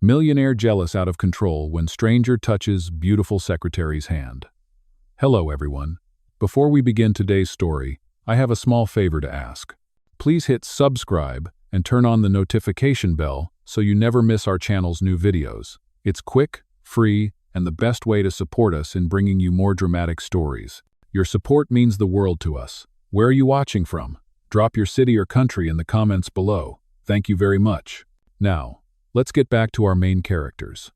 Millionaire jealous out of control when stranger touches beautiful secretary's hand. Hello everyone. Before we begin today's story, I have a small favor to ask. Please hit subscribe and turn on the notification bell so you never miss our channel's new videos. It's quick, free, and the best way to support us in bringing you more dramatic stories. Your support means the world to us. Where are you watching from? Drop your city or country in the comments below. Thank you very much. Now, let's get back to our main characters.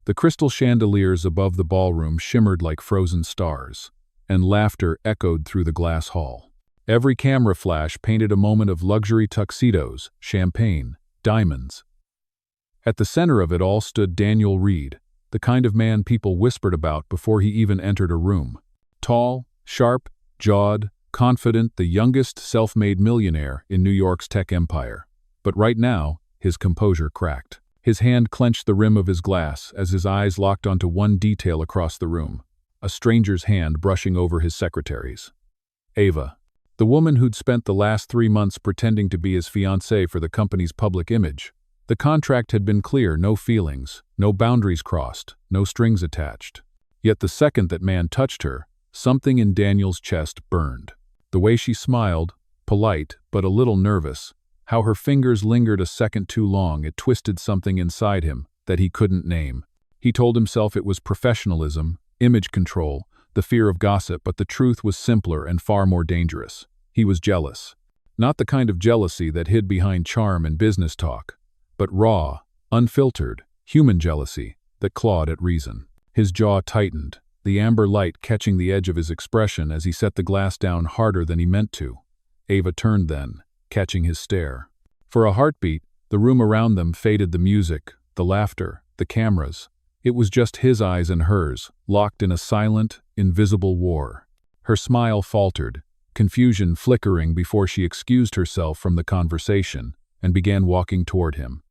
The crystal chandeliers above the ballroom shimmered like frozen stars, and laughter echoed through the glass hall. Every camera flash painted a moment of luxury tuxedos, champagne, diamonds. At the center of it all stood Daniel Reed, the kind of man people whispered about before he even entered a room. Tall, sharp, jawed, confident, the youngest self-made millionaire in New York's tech empire. But right now, his composure cracked. His hand clenched the rim of his glass as his eyes locked onto one detail across the room, a stranger's hand brushing over his secretary's. Ava, the woman who'd spent the last 3 months pretending to be his fiancée for the company's public image. The contract had been clear, no feelings, no boundaries crossed, no strings attached. Yet the second that man touched her, something in Daniel's chest burned. The way she smiled, polite but a little nervous, how her fingers lingered a second too long, it twisted something inside him that he couldn't name. He told himself it was professionalism, image control, the fear of gossip, but the truth was simpler and far more dangerous. He was jealous. Not the kind of jealousy that hid behind charm and business talk, but raw, unfiltered, human jealousy that clawed at reason. His jaw tightened, the amber light catching the edge of his expression as he set the glass down harder than he meant to. Ava turned then, catching his stare. For a heartbeat, the room around them faded, the music, the laughter, the cameras. It was just his eyes and hers, locked in a silent, invisible war. Her smile faltered, confusion flickering before she excused herself from the conversation and began walking toward him.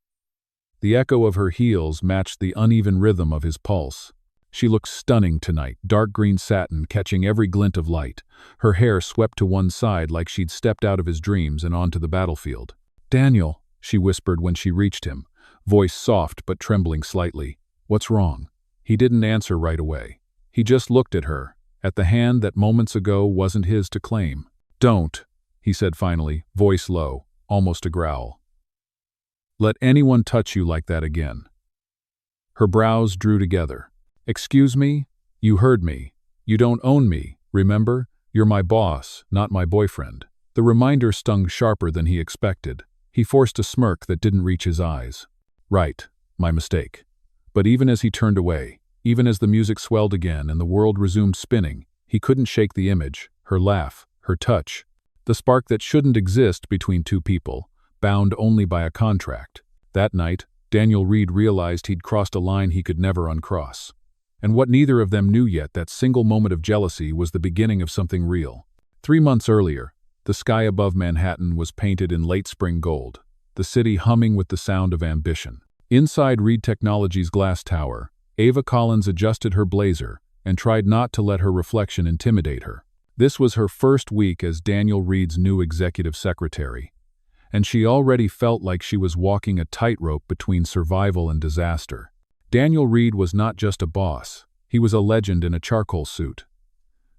The echo of her heels matched the uneven rhythm of his pulse. She looked stunning tonight, dark green satin catching every glint of light, her hair swept to one side like she'd stepped out of his dreams and onto the battlefield. "Daniel," she whispered when she reached him, voice soft but trembling slightly. "What's wrong?" He didn't answer right away. He just looked at her, at the hand that moments ago wasn't his to claim. "Don't," he said finally, voice low, almost a growl. "Let anyone touch you like that again." Her brows drew together. "Excuse me? You heard me. You don't own me, remember? You're my boss, not my boyfriend." The reminder stung sharper than he expected. He forced a smirk that didn't reach his eyes. "Right, my mistake." But even as he turned away, even as the music swelled again and the world resumed spinning, he couldn't shake the image, her laugh, her touch, the spark that shouldn't exist between two people, bound only by a contract. That night, Daniel Reed realized he'd crossed a line he could never uncross. And what neither of them knew yet, that single moment of jealousy was the beginning of something real. 3 months earlier, the sky above Manhattan was painted in late spring gold, the city humming with the sound of ambition. Inside Reed Technologies' glass tower, Ava Collins adjusted her blazer and tried not to let her reflection intimidate her. This was her first week as Daniel Reed's new executive secretary, and she already felt like she was walking a tightrope between survival and disaster. Daniel Reed was not just a boss, he was a legend in a charcoal suit.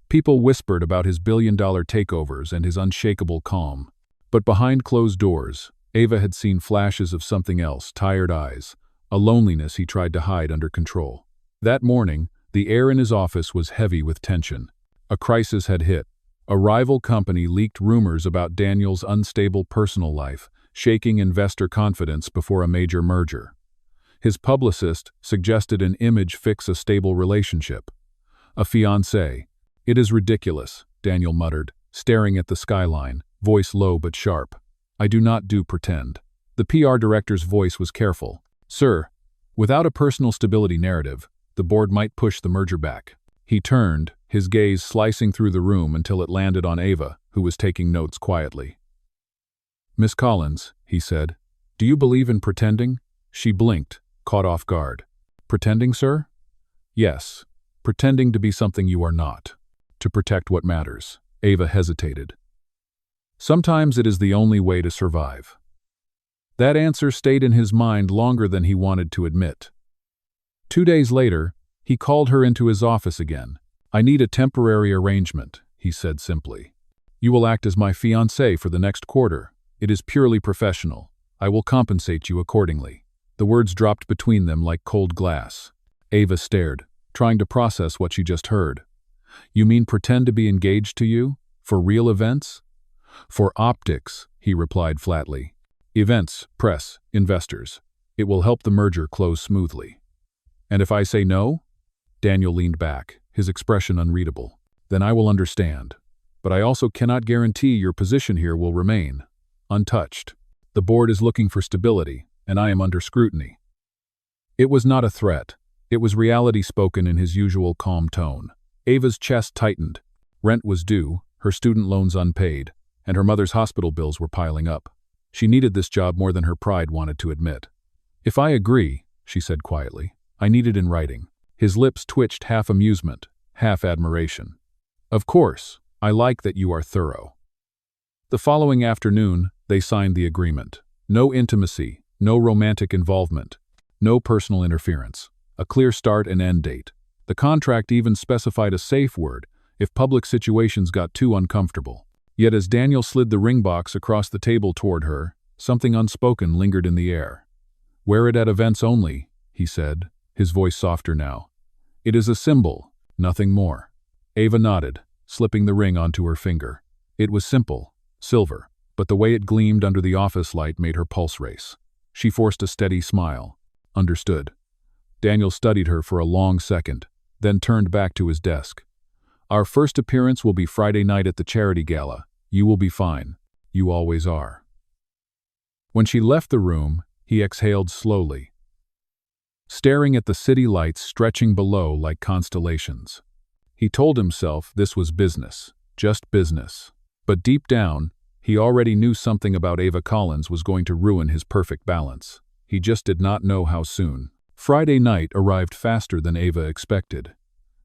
People whispered about his billion-dollar takeovers and his unshakable calm. But behind closed doors, Ava had seen flashes of something else, tired eyes, a loneliness he tried to hide under control. That morning, the air in his office was heavy with tension. A crisis had hit. A rival company leaked rumors about Daniel's unstable personal life, shaking investor confidence before a major merger. His publicist suggested an image fix a stable relationship. A fiancé. "It is ridiculous," Daniel muttered, staring at the skyline, voice low but sharp. "I do not do pretend." The PR director's voice was careful. "Sir, without a personal stability narrative, the board might push the merger back." He turned, his gaze slicing through the room until it landed on Ava, who was taking notes quietly. "Miss Collins," he said, "do you believe in pretending?" She blinked, caught off guard. "Pretending, sir?" "Yes, pretending to be something you are not. To protect what matters." Ava hesitated. "Sometimes it is the only way to survive." That answer stayed in his mind longer than he wanted to admit. 2 days later, he called her into his office again. "I need a temporary arrangement," he said simply. "You will act as my fiancée for the next quarter. It is purely professional. I will compensate you accordingly." The words dropped between them like cold glass. Ava stared, trying to process what she just heard. "You mean pretend to be engaged to you? For real events?" "For optics," he replied flatly. "Events, press, investors. It will help the merger close smoothly." "And if I say no?" Daniel leaned back, his expression unreadable. "Then I will understand. But I also cannot guarantee your position here will remain untouched. The board is looking for stability, and I am under scrutiny." It was not a threat. It was reality spoken in his usual calm tone. Ava's chest tightened. Rent was due, her student loans unpaid, and her mother's hospital bills were piling up. She needed this job more than her pride wanted to admit. "If I agree," she said quietly, "I need it in writing." His lips twitched, half amusement, half admiration. "Of course, I like that you are thorough." The following afternoon, they signed the agreement. No intimacy, no romantic involvement, no personal interference. A clear start and end date. The contract even specified a safe word if public situations got too uncomfortable. Yet as Daniel slid the ring box across the table toward her, something unspoken lingered in the air. "Wear it at events only," he said, his voice softer now. "It is a symbol, nothing more." Ava nodded, slipping the ring onto her finger. It was simple, silver, but the way it gleamed under the office light made her pulse race. She forced a steady smile. "Understood." Daniel studied her for a long second, then turned back to his desk. "Our first appearance will be Friday night at the charity gala. You will be fine. You always are." When she left the room, he exhaled slowly, staring at the city lights stretching below like constellations. He told himself this was business, just business. But deep down, he already knew something about Ava Collins was going to ruin his perfect balance. He just did not know how soon. Friday night arrived faster than Ava expected.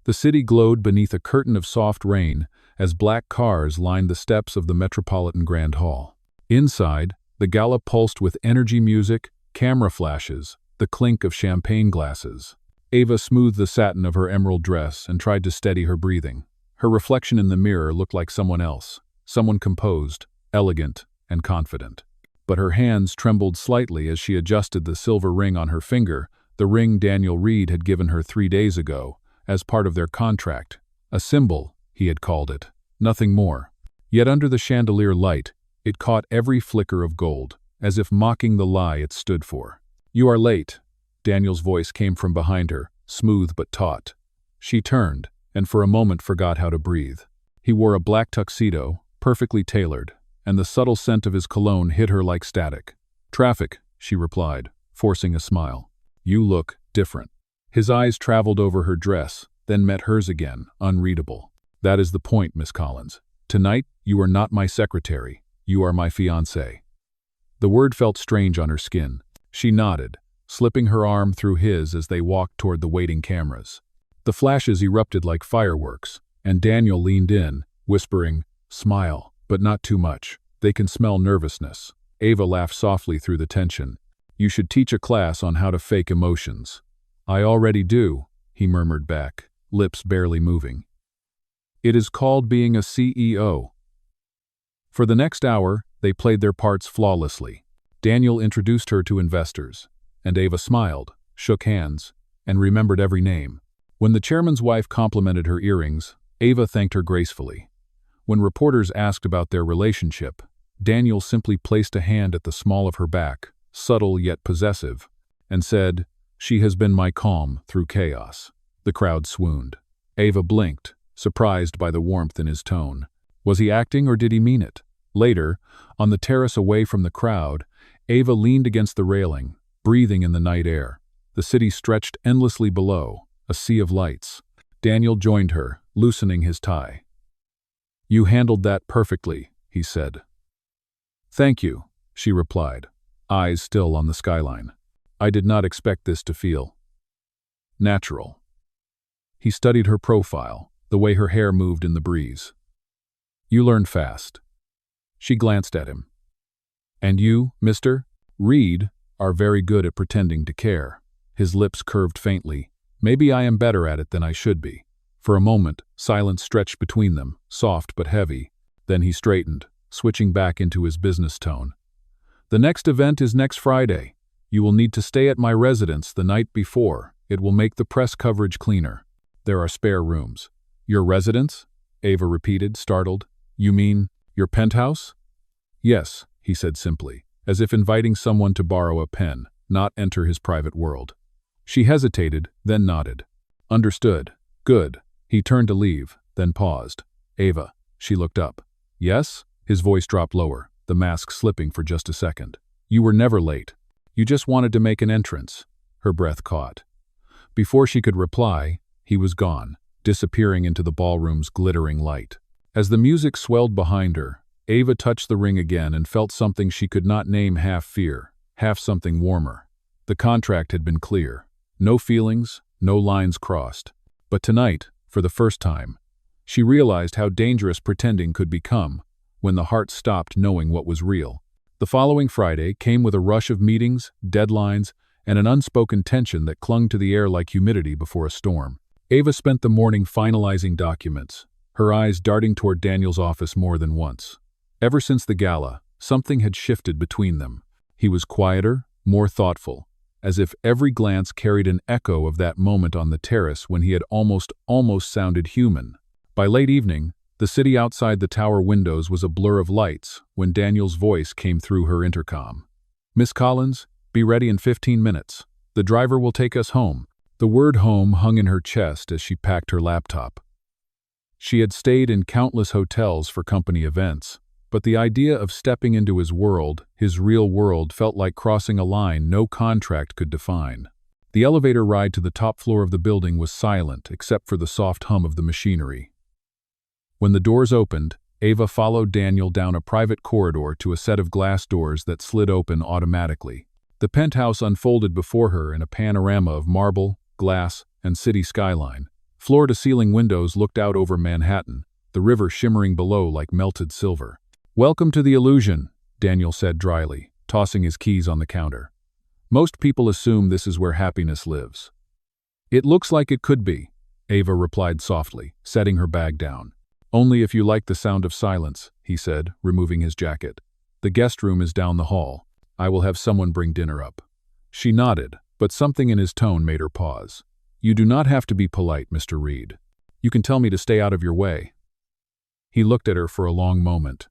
The city glowed beneath a curtain of soft rain as black cars lined the steps of the Metropolitan Grand Hall. Inside, the gala pulsed with energy music, camera flashes, the clink of champagne glasses. Ava smoothed the satin of her emerald dress and tried to steady her breathing. Her reflection in the mirror looked like someone else, someone composed, elegant, and confident. But her hands trembled slightly as she adjusted the silver ring on her finger, the ring Daniel Reed had given her 3 days ago, as part of their contract. A symbol, he had called it, nothing more. Yet under the chandelier light, it caught every flicker of gold, as if mocking the lie it stood for. "You are late." Daniel's voice came from behind her, smooth but taut. She turned, and for a moment forgot how to breathe. He wore a black tuxedo, perfectly tailored, and the subtle scent of his cologne hit her like static. "Traffic," she replied, forcing a smile. "You look different." His eyes traveled over her dress, then met hers again, unreadable. "That is the point, Miss Collins. Tonight, you are not my secretary. You are my fiancée." The word felt strange on her skin. She nodded, slipping her arm through his as they walked toward the waiting cameras. The flashes erupted like fireworks, and Daniel leaned in, whispering, "Smile, but not too much. They can smell nervousness." Ava laughed softly through the tension. "You should teach a class on how to fake emotions." "I already do," he murmured back, lips barely moving. "It is called being a CEO." For the next hour, they played their parts flawlessly. Daniel introduced her to investors, and Ava smiled, shook hands, and remembered every name. When the chairman's wife complimented her earrings, Ava thanked her gracefully. When reporters asked about their relationship, Daniel simply placed a hand at the small of her back, subtle yet possessive, and said, "She has been my calm through chaos." The crowd swooned. Ava blinked, surprised by the warmth in his tone. Was he acting or did he mean it? Later, on the terrace away from the crowd, Ava leaned against the railing, breathing in the night air. The city stretched endlessly below, a sea of lights. Daniel joined her, loosening his tie. "You handled that perfectly," he said. "Thank you," she replied, eyes still on the skyline. "I did not expect this to feel natural." He studied her profile, the way her hair moved in the breeze. "You learn fast." She glanced at him. "And you, mister?" Reed are very good at pretending to care. His lips curved faintly. Maybe I am better at it than I should be. For a moment, silence stretched between them, soft but heavy. Then he straightened, switching back into his business tone. The next event is next Friday. You will need to stay at my residence the night before. It will make the press coverage cleaner. There are spare rooms. Your residence? Ava repeated, startled. You mean your penthouse? Yes, he said simply, as if inviting someone to borrow a pen, not enter his private world. She hesitated, then nodded. Understood. Good. He turned to leave, then paused. Ava. She looked up. Yes? His voice dropped lower, the mask slipping for just a second. You were never late. You just wanted to make an entrance. Her breath caught. Before she could reply, he was gone, disappearing into the ballroom's glittering light. As the music swelled behind her, Ava touched the ring again and felt something she could not name, half fear, half something warmer. The contract had been clear. No feelings, no lines crossed. But tonight, for the first time, she realized how dangerous pretending could become when the heart stopped knowing what was real. The following Friday came with a rush of meetings, deadlines, and an unspoken tension that clung to the air like humidity before a storm. Ava spent the morning finalizing documents, her eyes darting toward Daniel's office more than once. Ever since the gala, something had shifted between them. He was quieter, more thoughtful, as if every glance carried an echo of that moment on the terrace when he had almost sounded human. By late evening, the city outside the tower windows was a blur of lights when Daniel's voice came through her intercom. Miss Collins, be ready in 15 minutes. The driver will take us home. The word home hung in her chest as she packed her laptop. She had stayed in countless hotels for company events, but the idea of stepping into his world, his real world, felt like crossing a line no contract could define. The elevator ride to the top floor of the building was silent except for the soft hum of the machinery. When the doors opened, Ava followed Daniel down a private corridor to a set of glass doors that slid open automatically. The penthouse unfolded before her in a panorama of marble, glass, and city skyline. Floor-to-ceiling windows looked out over Manhattan, the river shimmering below like melted silver. Welcome to the illusion, Daniel said dryly, tossing his keys on the counter. Most people assume this is where happiness lives. It looks like it could be, Ava replied softly, setting her bag down. Only if you like the sound of silence, he said, removing his jacket. The guest room is down the hall. I will have someone bring dinner up. She nodded, but something in his tone made her pause. You do not have to be polite, Mr. Reed. You can tell me to stay out of your way. He looked at her for a long moment.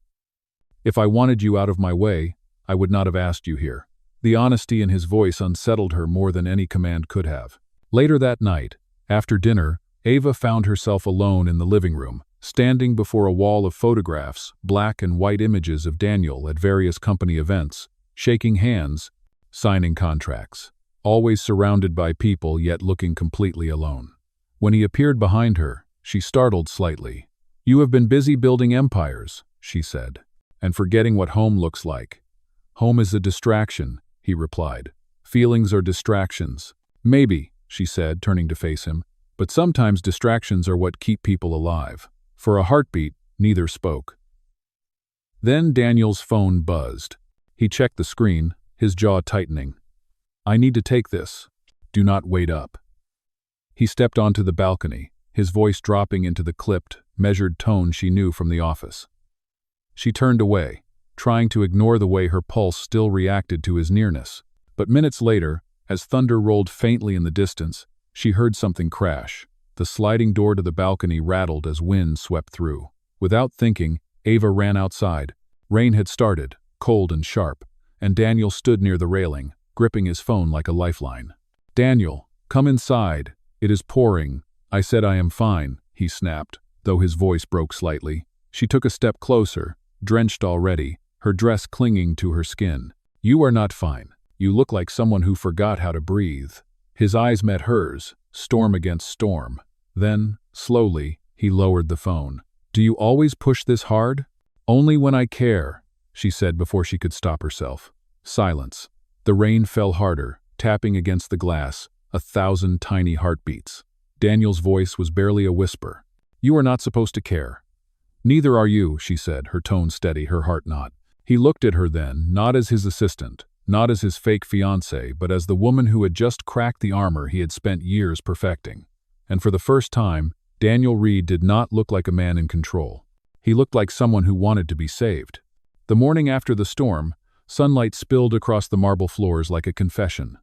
If I wanted you out of my way, I would not have asked you here. The honesty in his voice unsettled her more than any command could have. Later that night, after dinner, Ava found herself alone in the living room, standing before a wall of photographs, black and white images of Daniel at various company events, shaking hands, signing contracts, always surrounded by people yet looking completely alone. When he appeared behind her, she startled slightly. You have been busy building empires, she said, and forgetting what home looks like. Home is a distraction, he replied. Feelings are distractions. Maybe, she said, turning to face him, but sometimes distractions are what keep people alive. For a heartbeat, neither spoke. Then Daniel's phone buzzed. He checked the screen, his jaw tightening. I need to take this. Do not wait up. He stepped onto the balcony, his voice dropping into the clipped, measured tone she knew from the office. She turned away, trying to ignore the way her pulse still reacted to his nearness. But minutes later, as thunder rolled faintly in the distance, she heard something crash. The sliding door to the balcony rattled as wind swept through. Without thinking, Ava ran outside. Rain had started, cold and sharp, and Daniel stood near the railing, gripping his phone like a lifeline. Daniel, come inside. It is pouring. I said I am fine, he snapped, though his voice broke slightly. She took a step closer, drenched already, her dress clinging to her skin. You are not fine. You look like someone who forgot how to breathe. His eyes met hers, storm against storm. Then, slowly, he lowered the phone. Do you always push this hard? Only when I care, she said before she could stop herself. Silence. The rain fell harder, tapping against the glass, 1,000 tiny heartbeats. Daniel's voice was barely a whisper. You are not supposed to care. Neither are you, she said, her tone steady, her heart not. He looked at her then, not as his assistant, not as his fake fiancée, but as the woman who had just cracked the armor he had spent years perfecting. And for the first time, Daniel Reed did not look like a man in control. He looked like someone who wanted to be saved. The morning after the storm, sunlight spilled across the marble floors like a confession.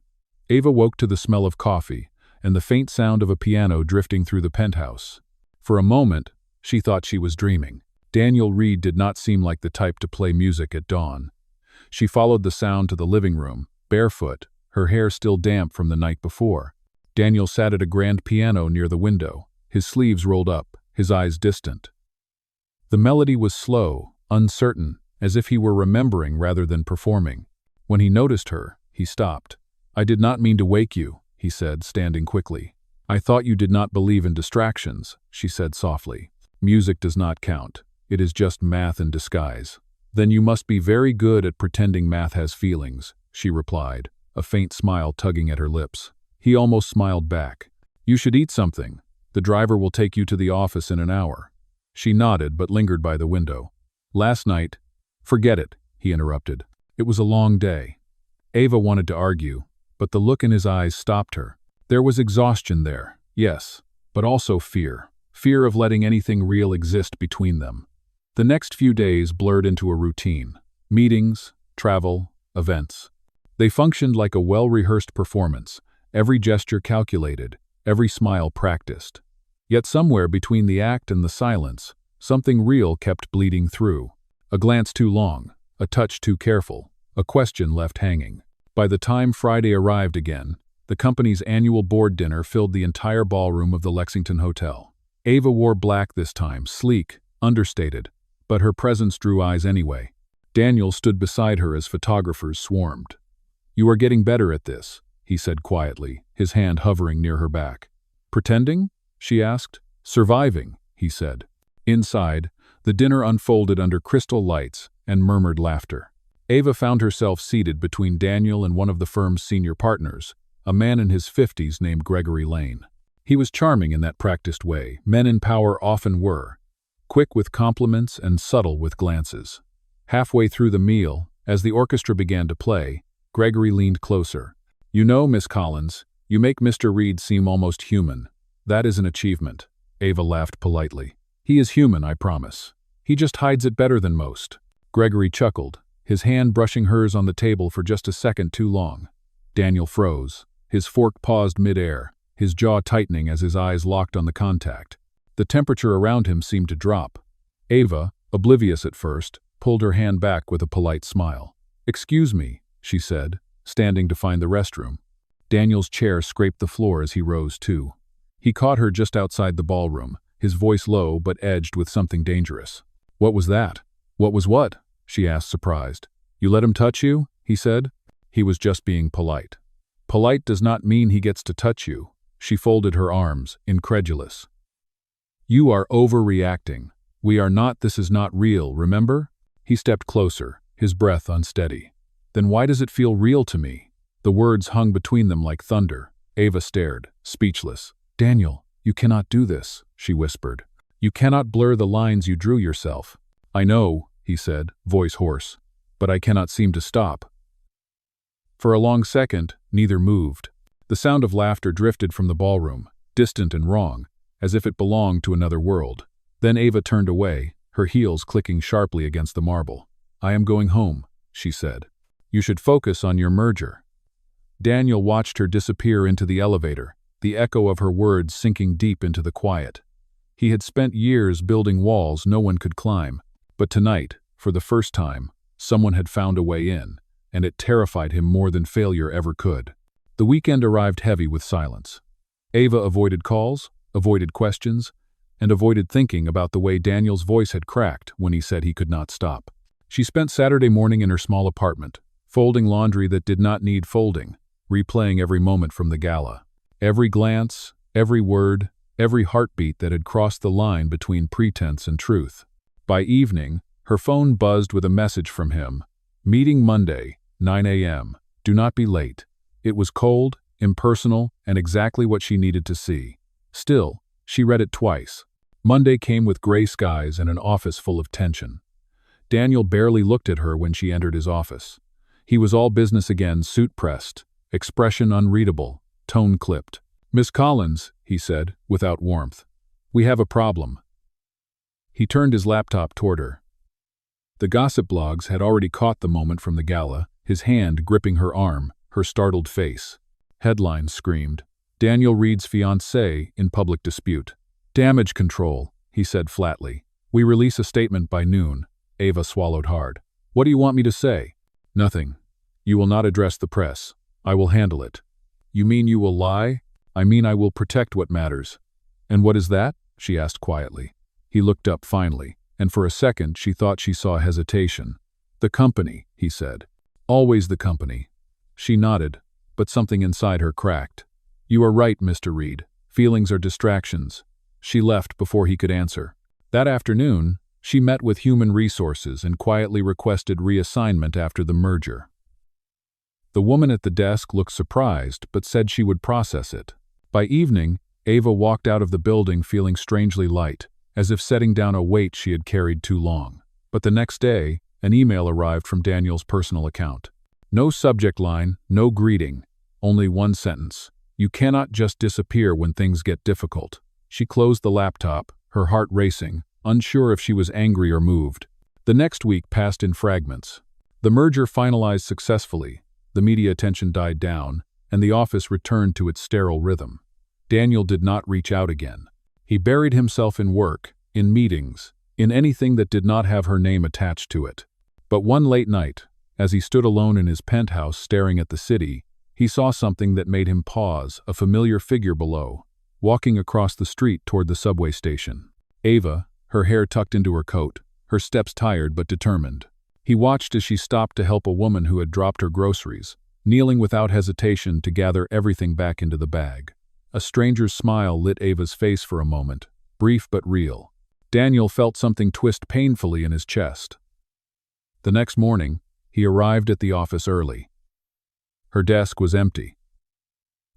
Ava woke to the smell of coffee and the faint sound of a piano drifting through the penthouse. For a moment, she thought she was dreaming. Daniel Reed did not seem like the type to play music at dawn. She followed the sound to the living room, barefoot, her hair still damp from the night before. Daniel sat at a grand piano near the window, his sleeves rolled up, his eyes distant. The melody was slow, uncertain, as if he were remembering rather than performing. When he noticed her, he stopped. "I did not mean to wake you," he said, standing quickly. "I thought you did not believe in distractions," she said softly. "Music does not count. It is just math in disguise." "Then you must be very good at pretending math has feelings," she replied, a faint smile tugging at her lips. He almost smiled back. "You should eat something. The driver will take you to the office in an hour." She nodded but lingered by the window. "Last night—" "Forget it," he interrupted. "It was a long day." Ava wanted to argue, but the look in his eyes stopped her. There was exhaustion there, yes, but also fear. Fear of letting anything real exist between them. The next few days blurred into a routine. Meetings, travel, events. They functioned like a well-rehearsed performance, every gesture calculated, every smile practiced. Yet somewhere between the act and the silence, something real kept bleeding through. A glance too long, a touch too careful, a question left hanging. By the time Friday arrived again, the company's annual board dinner filled the entire ballroom of the Lexington Hotel. Ava wore black this time, sleek, understated, but her presence drew eyes anyway. Daniel stood beside her as photographers swarmed. "You are getting better at this," he said quietly, his hand hovering near her back. "Pretending?" she asked. "Surviving," he said. Inside, the dinner unfolded under crystal lights and murmured laughter. Ava found herself seated between Daniel and one of the firm's senior partners, a man in his 50s named Gregory Lane. He was charming in that practiced way men in power often were, quick with compliments and subtle with glances. Halfway through the meal, as the orchestra began to play, Gregory leaned closer. "You know, Miss Collins, you make Mr. Reed seem almost human. That is an achievement." Ava laughed politely. "He is human, I promise. He just hides it better than most." Gregory chuckled, his hand brushing hers on the table for just a second too long. Daniel froze. His fork paused mid-air, his jaw tightening as his eyes locked on the contact. The temperature around him seemed to drop. Ava, oblivious at first, pulled her hand back with a polite smile. "Excuse me," she said, standing to find the restroom. Daniel's chair scraped the floor as he rose too. He caught her just outside the ballroom, his voice low but edged with something dangerous. "What was that?" "What was what?" she asked, surprised. "You let him touch you?" he said. He was just being polite. "Polite does not mean he gets to touch you." She folded her arms, incredulous. "You are overreacting. This is not real, remember?" He stepped closer, his breath unsteady. "Then why does it feel real to me?" The words hung between them like thunder. Ava stared, speechless. "Daniel, you cannot do this," she whispered. "You cannot blur the lines you drew yourself." "I know," he said, voice hoarse, "but I cannot seem to stop." For a long second, neither moved. The sound of laughter drifted from the ballroom, distant and wrong, as if it belonged to another world. Then Ava turned away, her heels clicking sharply against the marble. "I am going home," she said. "You should focus on your merger." Daniel watched her disappear into the elevator, the echo of her words sinking deep into the quiet. He had spent years building walls no one could climb, but tonight, for the first time, someone had found a way in, and it terrified him more than failure ever could. The weekend arrived heavy with silence. Ava avoided calls, avoided questions, and avoided thinking about the way Daniel's voice had cracked when he said he could not stop. She spent Saturday morning in her small apartment, folding laundry that did not need folding, replaying every moment from the gala. Every glance, every word, every heartbeat that had crossed the line between pretense and truth. By evening, her phone buzzed with a message from him. "Meeting Monday, 9 a.m. Do not be late." It was cold, impersonal, and exactly what she needed to see. Still, she read it twice. Monday came with gray skies and an office full of tension. Daniel barely looked at her when she entered his office. He was all business again, suit pressed, expression unreadable, tone clipped. "Miss Collins," he said, without warmth, "we have a problem." He turned his laptop toward her. The gossip blogs had already caught the moment from the gala, his hand gripping her arm, her startled face. Headlines screamed, "Daniel Reed's fiancée in public dispute." "Damage control," he said flatly. "We release a statement by noon." Ava swallowed hard. "What do you want me to say?" "Nothing. You will not address the press. I will handle it." "You mean you will lie?" "I mean I will protect what matters." "And what is that?" she asked quietly. He looked up finally, and for a second she thought she saw hesitation. "The company," he said. "Always the company." She nodded, but something inside her cracked. "You are right, Mr. Reed. Feelings are distractions." She left before he could answer. That afternoon, she met with Human Resources and quietly requested reassignment after the merger. The woman at the desk looked surprised but said she would process it. By evening, Ava walked out of the building feeling strangely light, as if setting down a weight she had carried too long. But the next day, an email arrived from Daniel's personal account. No subject line, no greeting, only one sentence. "You cannot just disappear when things get difficult." She closed the laptop, her heart racing, unsure if she was angry or moved. The next week passed in fragments. The merger finalized successfully, the media attention died down, and the office returned to its sterile rhythm. Daniel did not reach out again. He buried himself in work, in meetings, in anything that did not have her name attached to it. But one late night, as he stood alone in his penthouse staring at the city, he saw something that made him pause, a familiar figure below, walking across the street toward the subway station. Ava, her hair tucked into her coat, her steps tired but determined. He watched as she stopped to help a woman who had dropped her groceries, kneeling without hesitation to gather everything back into the bag. A stranger's smile lit Ava's face for a moment, brief but real. Daniel felt something twist painfully in his chest. The next morning, he arrived at the office early. Her desk was empty.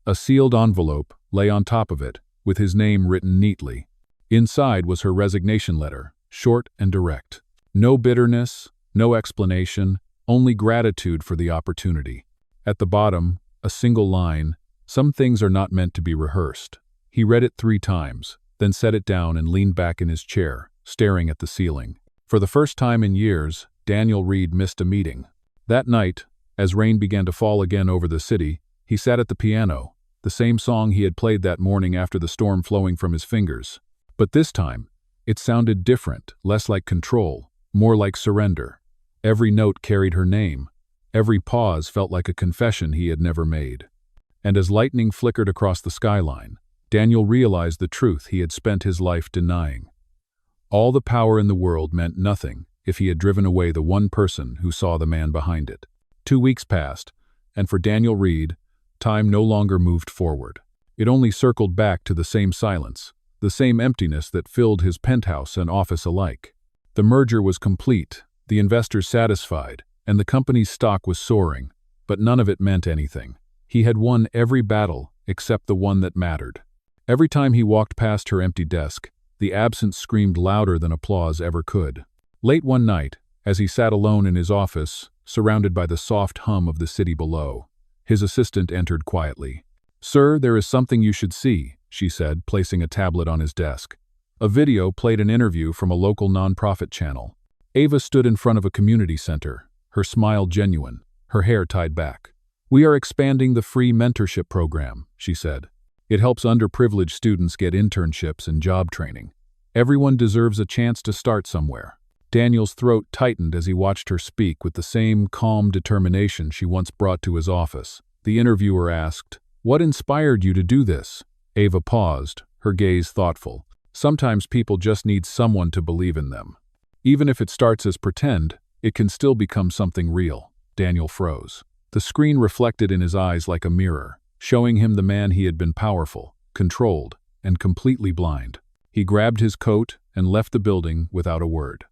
A sealed envelope lay on top of it, with his name written neatly. Inside was her resignation letter, short and direct. No bitterness, no explanation, only gratitude for the opportunity. At the bottom, a single line, "Some things are not meant to be rehearsed." He read it 3 times, then set it down and leaned back in his chair, staring at the ceiling. For the first time in years, Daniel Reed missed a meeting. That night, as rain began to fall again over the city, he sat at the piano, the same song he had played that morning after the storm flowing from his fingers. But this time, it sounded different, less like control, more like surrender. Every note carried her name. Every pause felt like a confession he had never made. And as lightning flickered across the skyline, Daniel realized the truth he had spent his life denying. All the power in the world meant nothing if he had driven away the one person who saw the man behind it. 2 weeks passed, and for Daniel Reed, time no longer moved forward. It only circled back to the same silence, the same emptiness that filled his penthouse and office alike. The merger was complete, the investors satisfied, and the company's stock was soaring, but none of it meant anything. He had won every battle except the one that mattered. Every time he walked past her empty desk, the absence screamed louder than applause ever could. Late one night, as he sat alone in his office, surrounded by the soft hum of the city below, his assistant entered quietly. "Sir, there is something you should see," she said, placing a tablet on his desk. A video played an interview from a local nonprofit channel. Ava stood in front of a community center, her smile genuine, her hair tied back. "We are expanding the free mentorship program," she said. "It helps underprivileged students get internships and job training. Everyone deserves a chance to start somewhere." Daniel's throat tightened as he watched her speak with the same calm determination she once brought to his office. The interviewer asked, "What inspired you to do this?" Ava paused, her gaze thoughtful. "Sometimes people just need someone to believe in them. Even if it starts as pretend, it can still become something real." Daniel froze. The screen reflected in his eyes like a mirror, showing him the man he had been: powerful, controlled, and completely blind. He grabbed his coat and left the building without a word.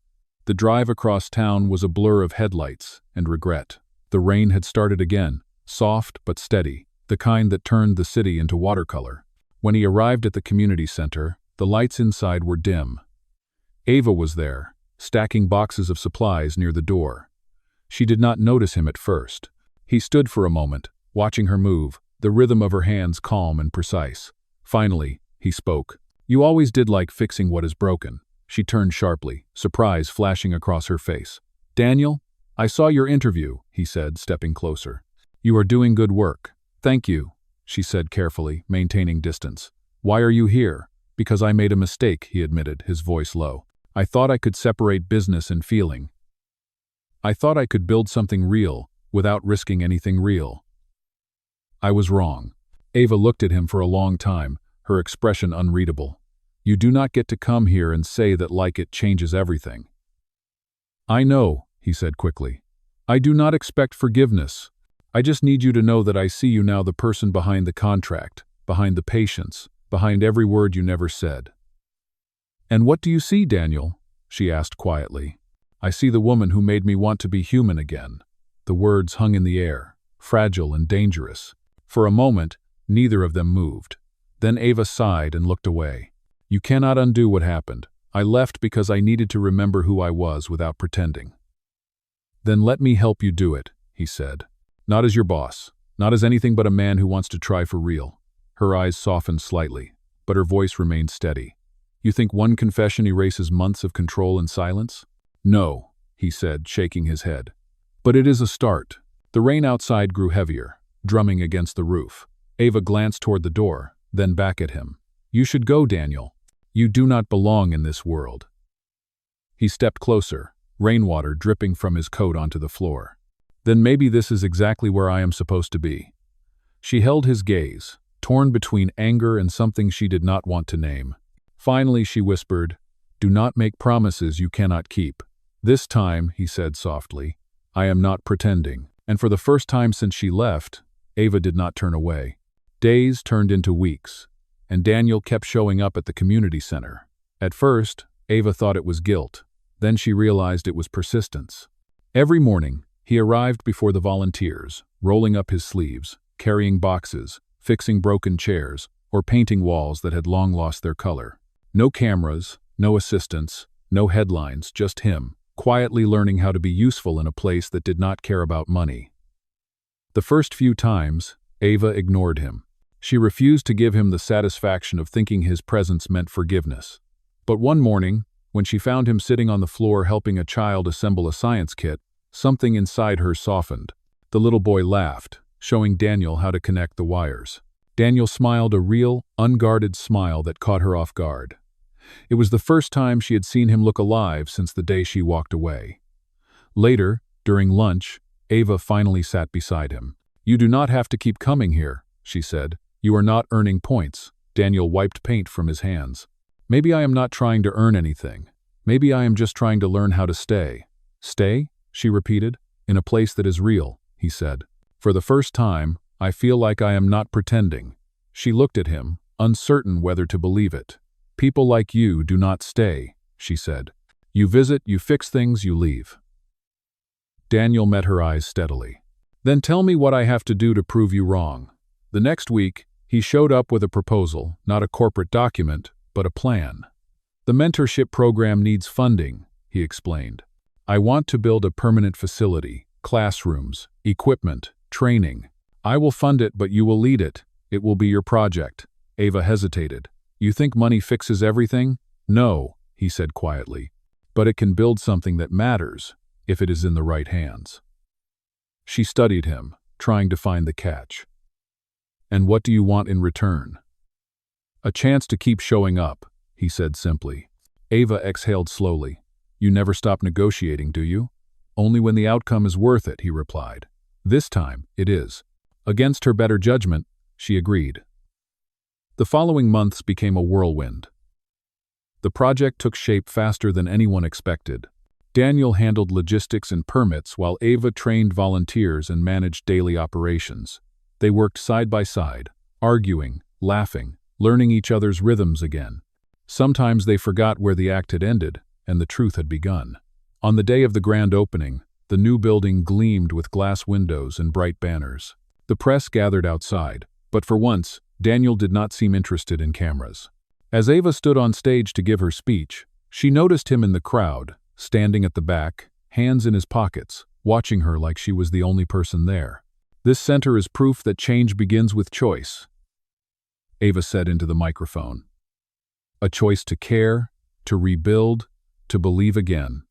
The drive across town was a blur of headlights and regret. The rain had started again, soft but steady, the kind that turned the city into watercolor. When he arrived at the community center, the lights inside were dim. Ava was there, stacking boxes of supplies near the door. She did not notice him at first, He stood for a moment, watching her move, the rhythm of her hands calm and precise. Finally, he spoke. "You always did like fixing what is broken." She turned sharply, surprise flashing across her face. "Daniel, I saw your interview," he said, stepping closer. "You are doing good work." "Thank you," she said carefully, maintaining distance. "Why are you here?" "Because I made a mistake," he admitted, his voice low. "I thought I could separate business and feeling. I thought I could build something real, without risking anything real. I was wrong." Ava looked at him for a long time, her expression unreadable. "You do not get to come here and say that like it changes everything." "I know," he said quickly. "I do not expect forgiveness. I just need you to know that I see you now, the person behind the contract, behind the patience, behind every word you never said." "And what do you see, Daniel?" she asked quietly. "I see the woman who made me want to be human again." The words hung in the air, fragile and dangerous. For a moment, neither of them moved. Then Ava sighed and looked away. "You cannot undo what happened. I left because I needed to remember who I was without pretending." "Then let me help you do it," he said. "Not as your boss, not as anything but a man who wants to try for real." Her eyes softened slightly, but her voice remained steady. "You think one confession erases months of control and silence?" "No," he said, shaking his head. "But it is a start." The rain outside grew heavier, drumming against the roof. Ava glanced toward the door, then back at him. "You should go, Daniel. You do not belong in this world." He stepped closer, rainwater dripping from his coat onto the floor. "Then maybe this is exactly where I am supposed to be." She held his gaze, torn between anger and something she did not want to name. Finally she whispered, "Do not make promises you cannot keep." "This time," he said softly, "I am not pretending." And for the first time since she left, Ava did not turn away. Days turned into weeks, and Daniel kept showing up at the community center. At first, Ava thought it was guilt. Then she realized it was persistence. Every morning, he arrived before the volunteers, rolling up his sleeves, carrying boxes, fixing broken chairs, or painting walls that had long lost their color. No cameras, no assistants, no headlines, just him, quietly learning how to be useful in a place that did not care about money. The first few times, Ava ignored him. She refused to give him the satisfaction of thinking his presence meant forgiveness. But one morning, when she found him sitting on the floor helping a child assemble a science kit, something inside her softened. The little boy laughed, showing Daniel how to connect the wires. Daniel smiled, a real, unguarded smile that caught her off guard. It was the first time she had seen him look alive since the day she walked away. Later, during lunch, Ava finally sat beside him. "You do not have to keep coming here," she said. "You are not earning points." Daniel wiped paint from his hands. "Maybe I am not trying to earn anything. Maybe I am just trying to learn how to stay." "Stay?" she repeated. "In a place that is real," he said. "For the first time, I feel like I am not pretending." She looked at him, uncertain whether to believe it. "People like you do not stay," she said. "You visit, you fix things, you leave." Daniel met her eyes steadily. "Then tell me what I have to do to prove you wrong." The next week, he showed up with a proposal, not a corporate document, but a plan. "The mentorship program needs funding," he explained. "I want to build a permanent facility, classrooms, equipment, training. I will fund it, but you will lead it. It will be your project." Ava hesitated. "You think money fixes everything?" "No," he said quietly. "But it can build something that matters, if it is in the right hands." She studied him, trying to find the catch. "And what do you want in return?" "A chance to keep showing up," he said simply. Ava exhaled slowly. "You never stop negotiating, do you?" "Only when the outcome is worth it," he replied. "This time, it is." Against her better judgment, she agreed. The following months became a whirlwind. The project took shape faster than anyone expected. Daniel handled logistics and permits while Ava trained volunteers and managed daily operations. They worked side by side, arguing, laughing, learning each other's rhythms again. Sometimes they forgot where the act had ended and the truth had begun. On the day of the grand opening, the new building gleamed with glass windows and bright banners. The press gathered outside, but for once, Daniel did not seem interested in cameras. As Ava stood on stage to give her speech, she noticed him in the crowd, standing at the back, hands in his pockets, watching her like she was the only person there. This center is proof that change begins with choice, Ava said into the microphone. A choice to care, to rebuild, to believe again.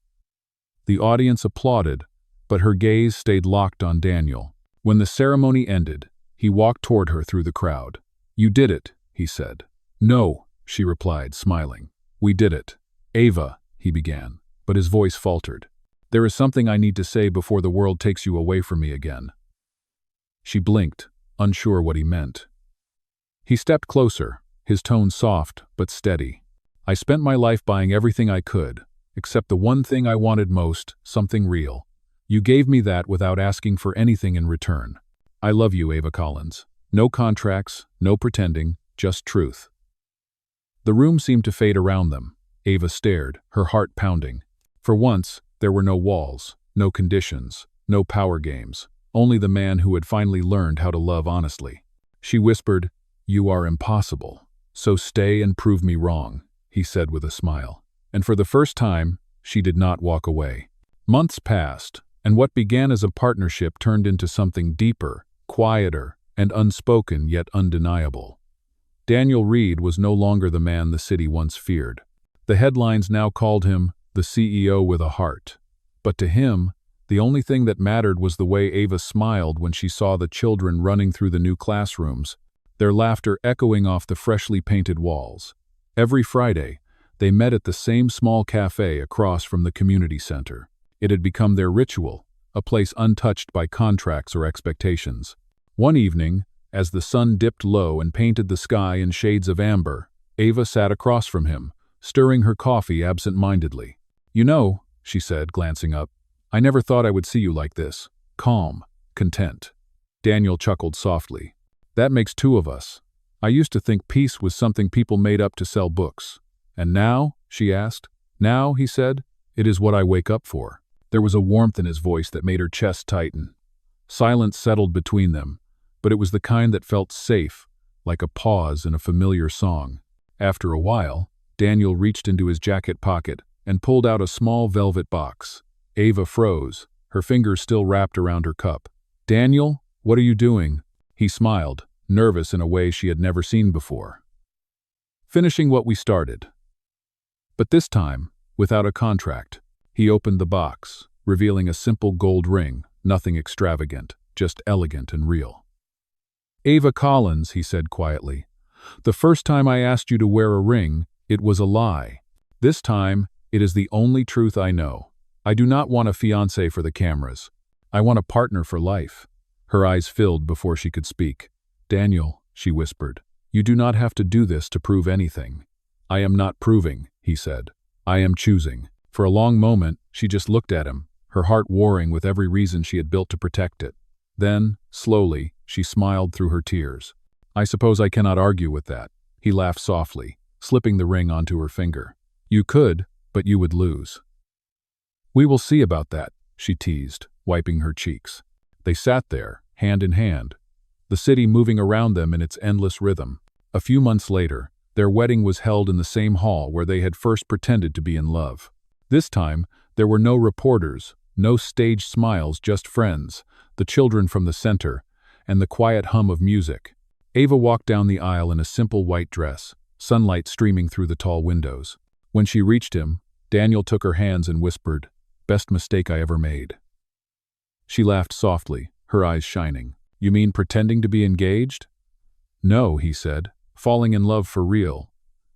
The audience applauded, but her gaze stayed locked on Daniel. When the ceremony ended, he walked toward her through the crowd. "You did it," he said. "No," she replied, smiling. "We did it." "Ava," he began, but his voice faltered. "There is something I need to say before the world takes you away from me again." She blinked, unsure what he meant. He stepped closer, his tone soft but steady. "I spent my life buying everything I could, except the one thing I wanted most, something real. You gave me that without asking for anything in return. I love you, Ava Collins. No contracts, no pretending, just truth." The room seemed to fade around them. Ava stared, her heart pounding. For once, there were no walls, no conditions, no power games, only the man who had finally learned how to love honestly. She whispered, "You are impossible. So stay and prove me wrong," he said with a smile. And for the first time, she did not walk away. Months passed, and what began as a partnership turned into something deeper, quieter, and unspoken yet undeniable. Daniel Reed was no longer the man the city once feared. The headlines now called him the CEO with a heart. But to him, the only thing that mattered was the way Ava smiled when she saw the children running through the new classrooms, their laughter echoing off the freshly painted walls. Every Friday, they met at the same small cafe across from the community center. It had become their ritual, a place untouched by contracts or expectations. One evening, as the sun dipped low and painted the sky in shades of amber, Ava sat across from him, stirring her coffee absent-mindedly. "You know," she said, glancing up, "I never thought I would see you like this. Calm, content." Daniel chuckled softly. "That makes two of us. I used to think peace was something people made up to sell books. And now?" she asked. "Now," he said, "it is what I wake up for." There was a warmth in his voice that made her chest tighten. Silence settled between them, but it was the kind that felt safe, like a pause in a familiar song. After a while, Daniel reached into his jacket pocket and pulled out a small velvet box. Ava froze, her fingers still wrapped around her cup. "Daniel, what are you doing?" He smiled, nervous in a way she had never seen before. "Finishing what we started." But this time, without a contract, he opened the box, revealing a simple gold ring, nothing extravagant, just elegant and real. "Ava Collins," he said quietly, "the first time I asked you to wear a ring, it was a lie. This time, it is the only truth I know. I do not want a fiancé for the cameras. I want a partner for life." Her eyes filled before she could speak. "Daniel," she whispered, "you do not have to do this to prove anything." "I am not proving," he said. "I am choosing." For a long moment, she just looked at him, her heart warring with every reason she had built to protect it. Then, slowly, she smiled through her tears. "I suppose I cannot argue with that." He laughed softly, slipping the ring onto her finger. "You could, but you would lose." "We will see about that," she teased, wiping her cheeks. They sat there, hand in hand, the city moving around them in its endless rhythm. A few months later, their wedding was held in the same hall where they had first pretended to be in love. This time, there were no reporters, no staged smiles, just friends, the children from the center, and the quiet hum of music. Ava walked down the aisle in a simple white dress, sunlight streaming through the tall windows. When she reached him, Daniel took her hands and whispered, "Best mistake I ever made." She laughed softly, her eyes shining. "You mean pretending to be engaged?" "No," he said, "falling in love for real."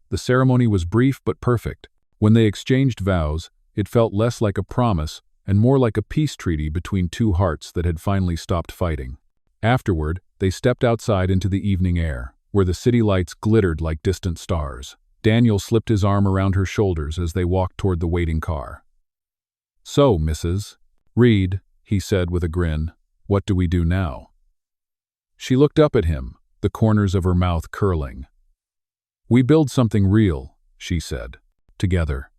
The ceremony was brief but perfect. When they exchanged vows, it felt less like a promise and more like a peace treaty between two hearts that had finally stopped fighting. Afterward, they stepped outside into the evening air, where the city lights glittered like distant stars. Daniel slipped his arm around her shoulders as they walked toward the waiting car. "So, Mrs. Reed," he said with a grin, "what do we do now?" She looked up at him, the corners of her mouth curling. "We build something real," she said, "together."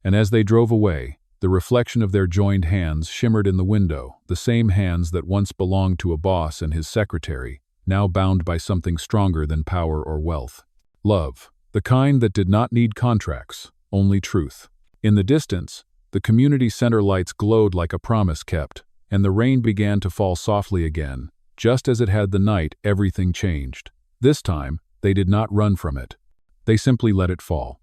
And as they drove away, the reflection of their joined hands shimmered in the window, the same hands that once belonged to a boss and his secretary, now bound by something stronger than power or wealth. Love, the kind that did not need contracts, only truth. In the distance, the community center lights glowed like a promise kept, and the rain began to fall softly again, just as it had the night everything changed. This time, they did not run from it. They simply let it fall.